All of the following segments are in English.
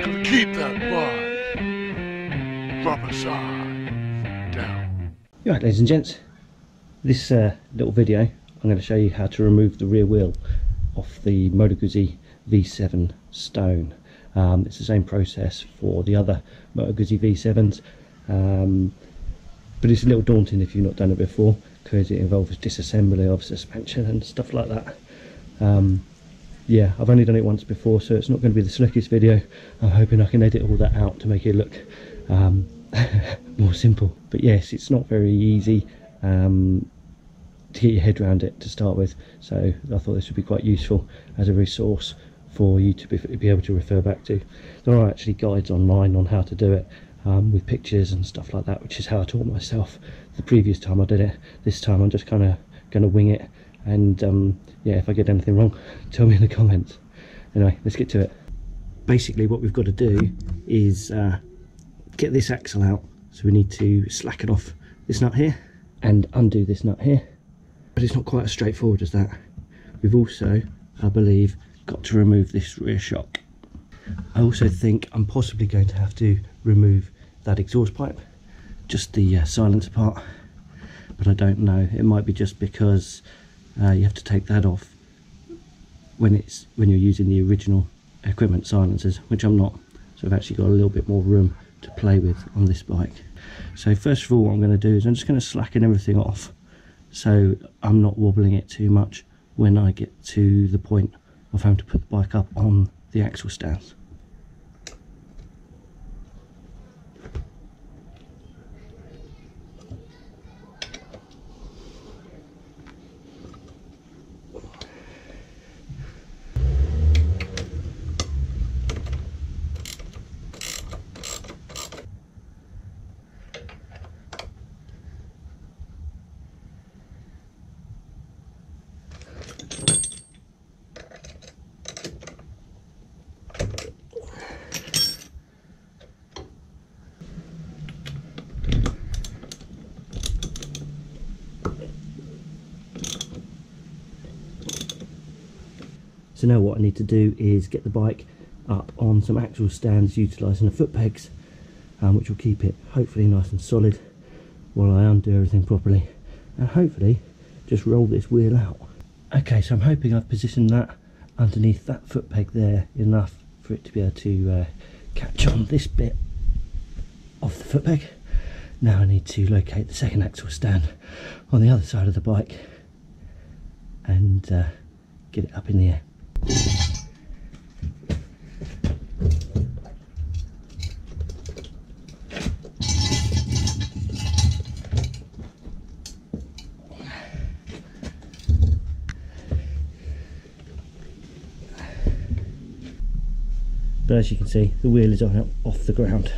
Keep that butt proper side down. Right, ladies and gents, this little video I'm going to show you how to remove the rear wheel off the Moto Guzzi V7 Stone. It's the same process for the other Moto Guzzi V7s, but it's a little daunting if you've not done it before, because it involves disassembly of suspension and stuff like that. Yeah, I've only done it once before, so it's not going to be the slickest video. I'm hoping I can edit all that out to make it look more simple. But yes, it's not very easy to get your head around it to start with, so I thought this would be quite useful as a resource for you to be able to refer back to. There are actually guides online on how to do it, with pictures and stuff like that, which is how I taught myself the previous time I did it. This time I'm just kind of going to wing it, and yeah, if I get anything wrong, tell me in the comments. Anyway, let's get to it. Basically what we've got to do is get this axle out, so we need to slacken off this nut here and undo this nut here, but it's not quite as straightforward as that. We've also, I believe, got to remove this rear shock. I also think I'm possibly going to have to remove that exhaust pipe, just the silencer part, but I don't know. It might be just because you have to take that off when you're using the original equipment silencers, which I'm not, so I've actually got a little bit more room to play with on this bike. So first of all, what I'm going to do is I'm just going to slacken everything off so I'm not wobbling it too much when I get to the point of having to put the bike up on the axle stands. So now what I need to do is get the bike up on some axle stands utilising the foot pegs, which will keep it hopefully nice and solid while I undo everything properly, and hopefully just roll this wheel out. Okay, so I'm hoping I've positioned that underneath that foot peg there enough for it to be able to catch on this bit of the foot peg. Now I need to locate the second axle stand on the other side of the bike and get it up in the air. But as you can see, the wheel is off the ground.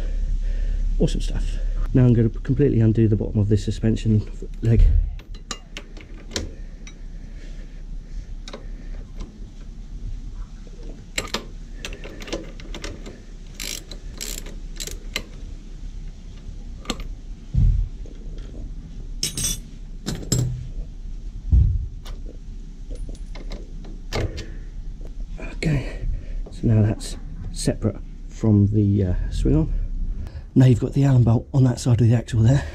Awesome stuff. Now I'm going to completely undo the bottom of this suspension leg. Okay, so now that's separate from the swing arm. Now you've got the Allen bolt on that side of the axle there,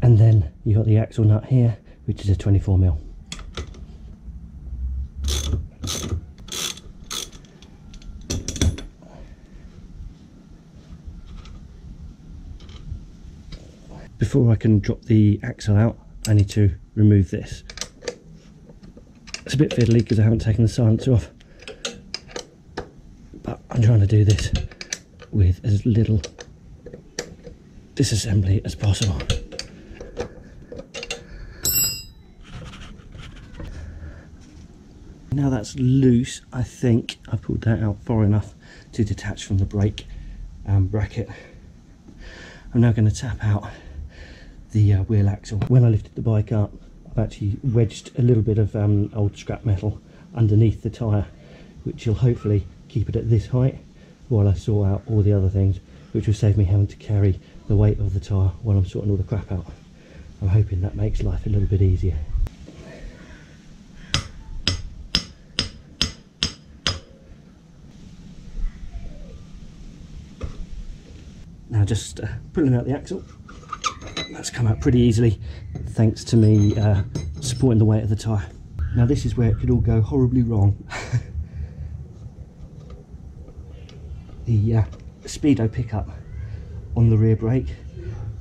and then you've got the axle nut here, which is a 24mm. Before I can drop the axle out, I need to remove this. It's a bit fiddly because I haven't taken the silencer off, but I'm trying to do this with as little disassembly as possible. Now that's loose, I think I've pulled that out far enough to detach from the brake bracket. I'm now going to tap out the wheel axle. When I lifted the bike up, I've actually wedged a little bit of old scrap metal underneath the tyre, which will hopefully keep it at this height while I sort out all the other things, which will save me having to carry the weight of the tyre while I'm sorting all the crap out. I'm hoping that makes life a little bit easier. Now just pulling out the axle. That's come out pretty easily thanks to me supporting the weight of the tyre. Now this is where it could all go horribly wrong. The speedo pickup on the rear brake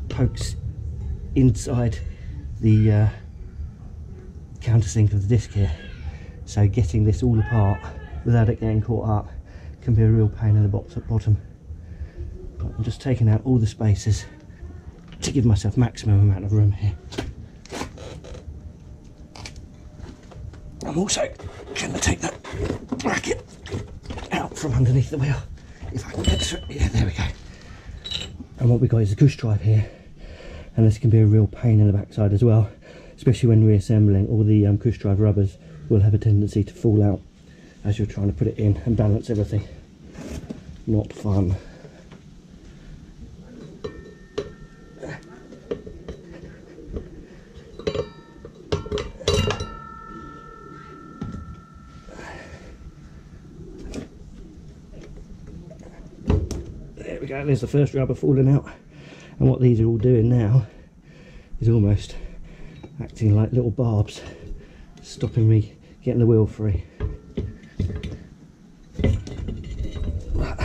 pokes inside the countersink of the disc here, so getting this all apart without it getting caught up can be a real pain in the bottom. But I'm just taking out all the spaces to give myself maximum amount of room here. I'm also going to take that bracket out from underneath the wheel if I can get to it. Yeah, there we go. And what we got is a cush drive here, and this can be a real pain in the backside as well, especially when reassembling. All the cush drive rubbers will have a tendency to fall out as you're trying to put it in and balance everything. Not fun. There we go, there's the first rubber falling out, and what these are all doing now is almost acting like little barbs, stopping me getting the wheel free. I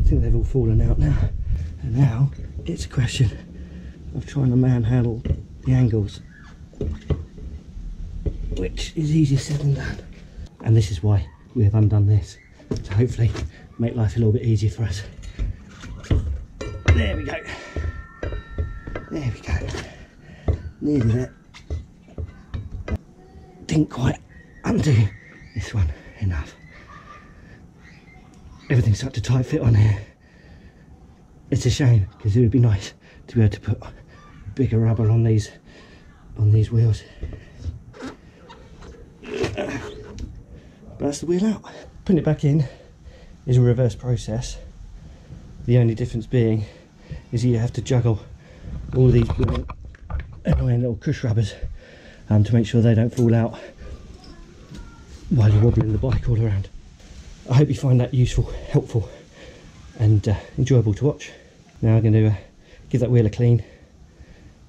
think they've all fallen out now, and now it's a question of trying to manhandle the angles, which is easier said than done. And this is why we have undone this, to hopefully make life a little bit easier for us. There we go. There we go. Nearly there. Didn't quite undo this one enough. Everything's such a tight fit on here. It's a shame, because it would be nice to be able to put bigger rubber on these wheels. But that's the wheel out. Putting it back in is a reverse process. The only difference being is you have to juggle all these annoying little cush rubbers to make sure they don't fall out while you're wobbling the bike all around. I hope you find that useful, helpful and enjoyable to watch. Now I'm going to give that wheel a clean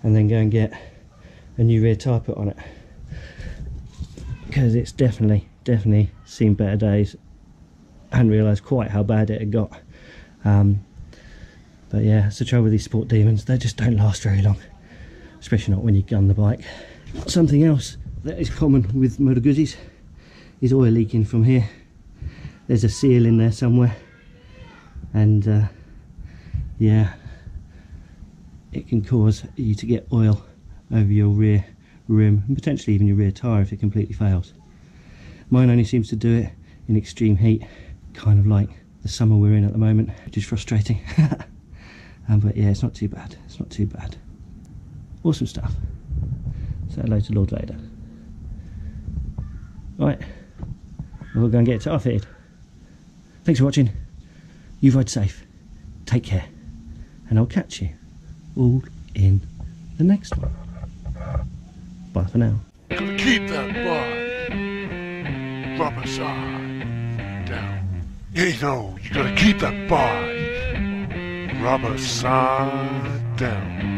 and then go and get a new rear tyre put on it, because it's definitely seen better days. I hadn't realised quite how bad it had got. But yeah, it's the trouble with these sport demons, they just don't last very long, especially not when you gun the bike. Something else that is common with Moto Guzzis is oil leaking from here. There's a seal in there somewhere, and yeah, it can cause you to get oil over your rear rim and potentially even your rear tyre if it completely fails. Mine only seems to do it in extreme heat, kind of like the summer we're in at the moment, which is frustrating. But yeah, it's not too bad, it's not too bad. Awesome stuff. Say hello to Lord Vader. Right, we'll go and get it tyre fitted. Thanks for watching. You ride safe, take care, and I'll catch you all in the next one. Bye for now. Gotta keep that bike rubber side down. You know, you gotta keep that bike rubber side down.